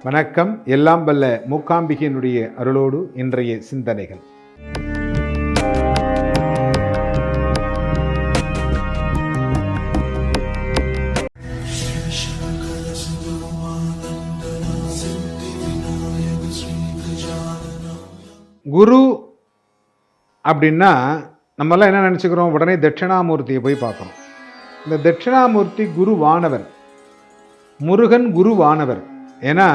வணக்கம். எல்லாம் வல்ல மூகாம்பிகையினுடைய அருளோடு இன்றைய சிந்தனைகள். குரு அப்படின்னா நம்மெல்லாம் என்ன நினச்சிக்கிறோம், உடனே தட்சிணாமூர்த்தியை போய் பார்க்குறோம். இந்த தட்சிணாமூர்த்தி குருவானவர், முருகன் குருவானவர். ஏன்னா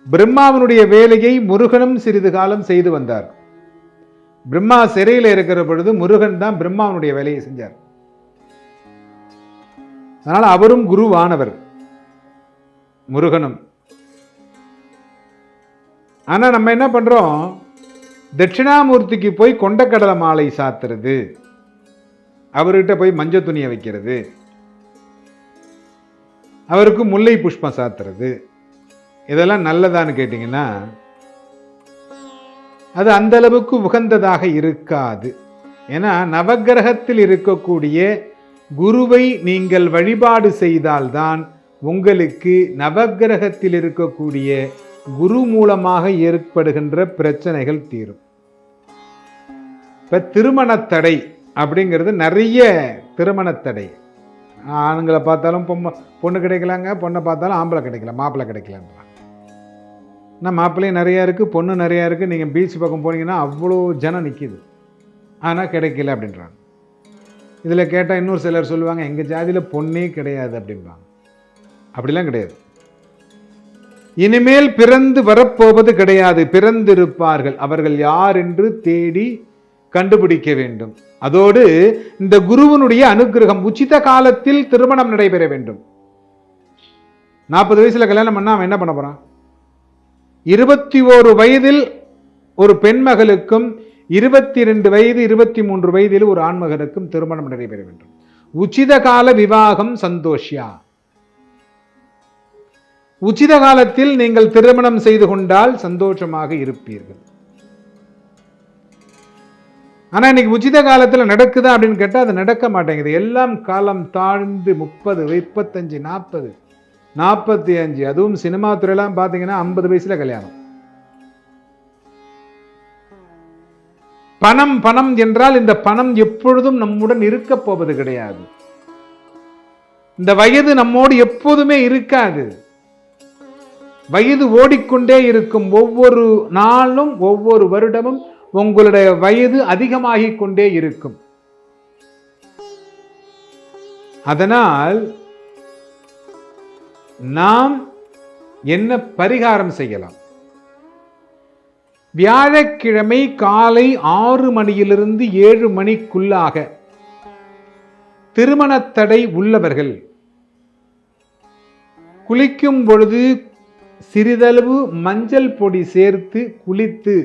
பிரம்மாவனுடைய வேலையை முருகனும் சிறிது காலம் செய்து வந்தார். பிரம்மா சிறையில் இருக்கிற பொழுது முருகன் தான் பிரம்மாவனுடைய வேலையை செஞ்சார். அதனால அவரும் குருவானவர், முருகனும். ஆனா நம்ம என்ன பண்றோம், தட்சிணாமூர்த்திக்கு போய் கொண்டக்கடலை மாலை சாத்துறது, அவர்கிட்ட போய் மஞ்சள் துணியை வைக்கிறது, அவருக்கு முல்லை புஷ்பம் சாத்துறது, இதெல்லாம் நல்லதான்னு கேட்டீங்கன்னா அது அந்த அளவுக்கு உகந்ததாக இருக்காது. ஏன்னா நவக்கிரகத்தில் இருக்கக்கூடிய குருவை நீங்கள் வழிபாடு செய்தால்தான் உங்களுக்கு நவக்கிரகத்தில் இருக்கக்கூடிய குரு மூலமாக ஏற்படுகின்ற பிரச்சனைகள் தீரும். இப்ப திருமணத்தடை அப்படிங்கிறது நிறைய திருமணத்தடை. ஆண்களை பார்த்தாலும் பொண்ணு கிடைக்கலாங்க, பொண்ணை பார்த்தாலும் ஆம்பளை கிடைக்கல, மாப்பிள்ளை கிடைக்கலன்றாங்க. ஆனால் மாப்பிள்ளையும் நிறையா இருக்குது, பொண்ணு நிறையா இருக்குது. நீங்கள் பீச் பக்கம் போனீங்கன்னா அவ்வளோ ஜனம் நிற்கிது, ஆனால் கிடைக்கல அப்படின்றாங்க. இதில் கேட்டால் இன்னொரு சிலர் சொல்லுவாங்க, எங்கள் ஜாதியில் பொண்ணே கிடையாது அப்படின்பாங்க. அப்படிலாம் கிடையாது. இனிமேல் பிறந்து வரப்போவது கிடையாது, பிறந்திருப்பார்கள். அவர்கள் யார் என்று தேடி கண்டுபிடிக்க வேண்டும். அதோடு இந்த குருவனுடைய அனுகிரகம், உச்சித காலத்தில் திருமணம் நடைபெற வேண்டும். 40 வயசுல கல்யாணம் பண்ணா அவன் என்ன பண்ண போறான்? 21 வயதில் ஒரு பெண் மகளுக்கும் 22 வயது 23 வயதில் ஒரு ஆண்மகனுக்கும் திருமணம் நடைபெற வேண்டும். உச்சித கால விவாகம் சந்தோஷ்யா. உச்சித காலத்தில் நீங்கள் திருமணம் செய்து கொண்டால் சந்தோஷமாக இருப்பீர்கள். ஆனா இன்னைக்கு உச்சித காலத்துல நடக்குதா அப்படின்னு கேட்டா அது நடக்க மாட்டேங்குது. எல்லாம் காலம் தாழ்ந்து 30, 35, 40, 45, அதுவும் சினிமா துறையெல்லாம் பாத்தீங்கன்னா 50 வயசுல கல்யாணம். பணம் பணம் என்றால் இந்த பணம் எப்பொழுதும் நம்முடன் இருக்க போவது கிடையாது. இந்த வயது நம்மோடு எப்போதுமே இருக்காது. வயது ஓடிக்கொண்டே இருக்கும். ஒவ்வொரு நாளும் ஒவ்வொரு வருடமும் உங்களுடைய வயது அதிகமாகிக் கொண்டே இருக்கும். அதனால் நாம் என்ன பரிகாரம் செய்யலாம்? வியாழக்கிழமை காலை 6 மணியிலிருந்து 7 மணிக்குள்ளாக திருமணத்தடை உள்ளவர்கள் குளிக்கும் பொழுது சிறிதளவு மஞ்சள் பொடி சேர்த்து குளித்து,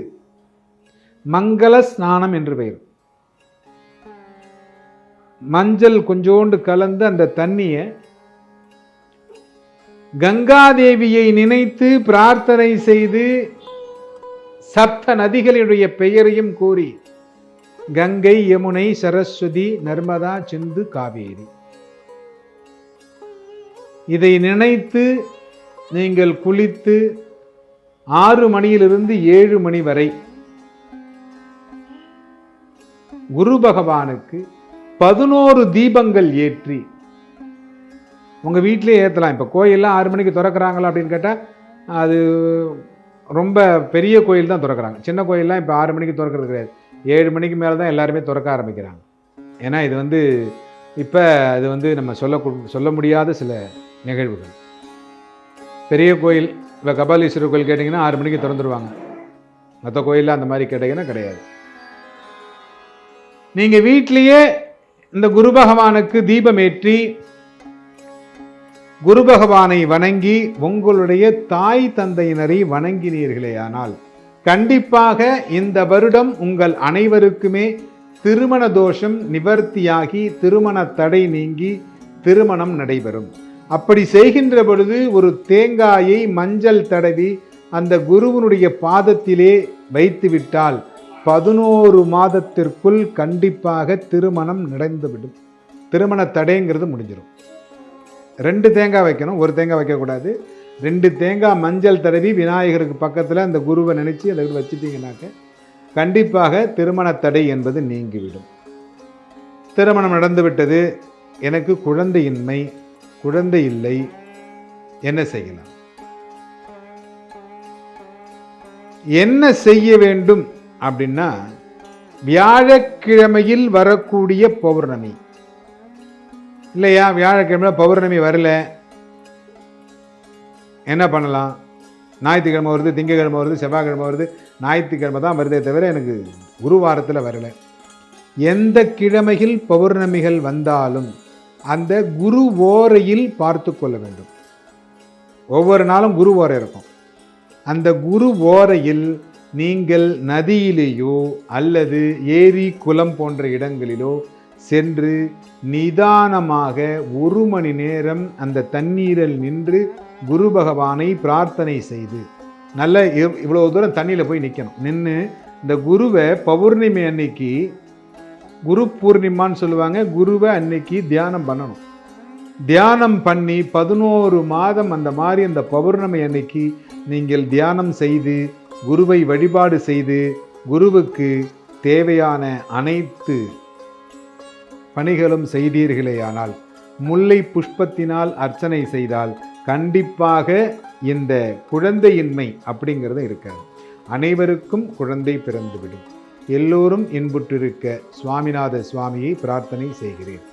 மங்கள ஸ்நானம் என்று பெயர், மஞ்சள் கொஞ்சோண்டு கலந்து அந்த தண்ணியை கங்காதேவியை நினைத்து பிரார்த்தனை செய்து, சப்த நதிகளுடைய பெயரையும் கூறி, கங்கை, யமுனை, சரஸ்வதி, நர்மதா, சிந்து, காவேரி, இதை நினைத்து நீங்கள் குளித்து 6 மணியிலிருந்து 7 மணி வரை குரு பகவானுக்கு 11 தீபங்கள் ஏற்றி உங்க வீட்டிலே ஏற்றலாம். இப்போ கோயிலெலாம் 6 மணிக்கு திறக்கிறாங்களா அப்படின்னு கேட்டால் அது ரொம்ப பெரிய கோயில் தான் திறக்கிறாங்க. சின்ன கோயிலெலாம் இப்போ 6 மணிக்கு திறக்கிறது கிடையாது. 7 மணிக்கு மேலே தான் எல்லாருமே திறக்க ஆரம்பிக்கிறாங்க. ஏன்னா இது இப்போ அது நம்ம சொல்ல முடியாத சில நிகழ்வுகள். பெரிய கோயில், இப்போ கபாலீஸ்வரர் கோயில் கேட்டிங்கன்னா 6 மணிக்கு திறந்துருவாங்க. மற்ற கோயிலில் அந்த மாதிரி கேட்டிங்கன்னா கிடையாது. நீங்க வீட்டிலேயே இந்த குரு பகவானுக்கு தீபம் ஏற்றி குரு பகவானை வணங்கி உங்களுடைய தாய் தந்தையினரை வணங்கினீர்களே ஆனால் கண்டிப்பாக இந்த வருடம் உங்கள் அனைவருக்குமே திருமண தோஷம் நிவர்த்தியாகி திருமண தடை நீங்கி திருமணம் நடைபெறும். அப்படி செய்கின்ற பொழுது ஒரு தேங்காயை மஞ்சள் தடவி அந்த குருவனுடைய பாதத்திலே வைத்துவிட்டால் 11 மாதத்திற்குள் கண்டிப்பாக திருமணம் நடந்துவிடும். திருமண தடைங்கிறது முடிஞ்சிடும். 2 தேங்காய் வைக்கணும், 1 தேங்காய் வைக்கக்கூடாது. 2 தேங்காய் மஞ்சள் தடவி விநாயகருக்கு பக்கத்தில் அந்த குருவை நினச்சி அதை வச்சுட்டீங்கன்னாக்க கண்டிப்பாக திருமண தடை என்பது நீங்கிவிடும். திருமணம் நடந்துவிட்டது, எனக்கு குழந்தையின்மை, குழந்தை இல்லை, என்ன செய்யலாம்? என்ன செய்ய வேண்டும் அப்படின்னா, வியாழக்கிழமையில் வரக்கூடிய பௌர்ணமி இல்லையா, வியாழக்கிழமை பௌர்ணமி வரல, என்ன பண்ணலாம்? ஞாயிற்றுக்கிழமை வருது, திங்கக்கிழமை வருது, செவ்வாய்க்கிழமை வருது, ஞாயிற்றுக்கிழமை தான் வருதே தவிர எனக்கு குருவாரத்தில் வரல. எந்த கிழமையில் பௌர்ணமிகள் வந்தாலும் அந்த குரு ஓரையில் பார்த்து கொள்ள வேண்டும். ஒவ்வொரு நாளும் குரு ஓரை இருக்கும். அந்த குரு ஓரையில் நீங்கள் நதியிலேயோ அல்லது ஏரி குளம் போன்ற இடங்களிலோ சென்று நிதானமாக 1 மணி நேரம் அந்த தண்ணீரில் நின்று குரு பகவானை பிரார்த்தனை செய்து, நல்ல இவ்வளோ தூரம் தண்ணியில் போய் நிற்கணும். நின்று இந்த குருவை பௌர்ணமி அன்னைக்கு, குரு பூர்ணிமான்னு சொல்லுவாங்க, குருவை அன்னைக்கு தியானம் பண்ணணும். தியானம் பண்ணி 11 மாதம் அந்த மாதிரி அந்த பௌர்ணமி அன்னைக்கு நீங்கள் தியானம் செய்து குருவை வழிபாடு செய்து குருவுக்கு தேவையான அனைத்து பணிகளும் செய்தீர்களேயானால், முல்லை புஷ்பத்தினால் அர்ச்சனை செய்தால் கண்டிப்பாக இந்த குழந்தையின்மை அப்படிங்கிறது இருக்காது. அனைவருக்கும் குழந்தை பிறந்துவிடும். எல்லோரும் இன்புற்றிருக்க சுவாமிநாத சுவாமியை பிரார்த்தனை செய்கிறேன்.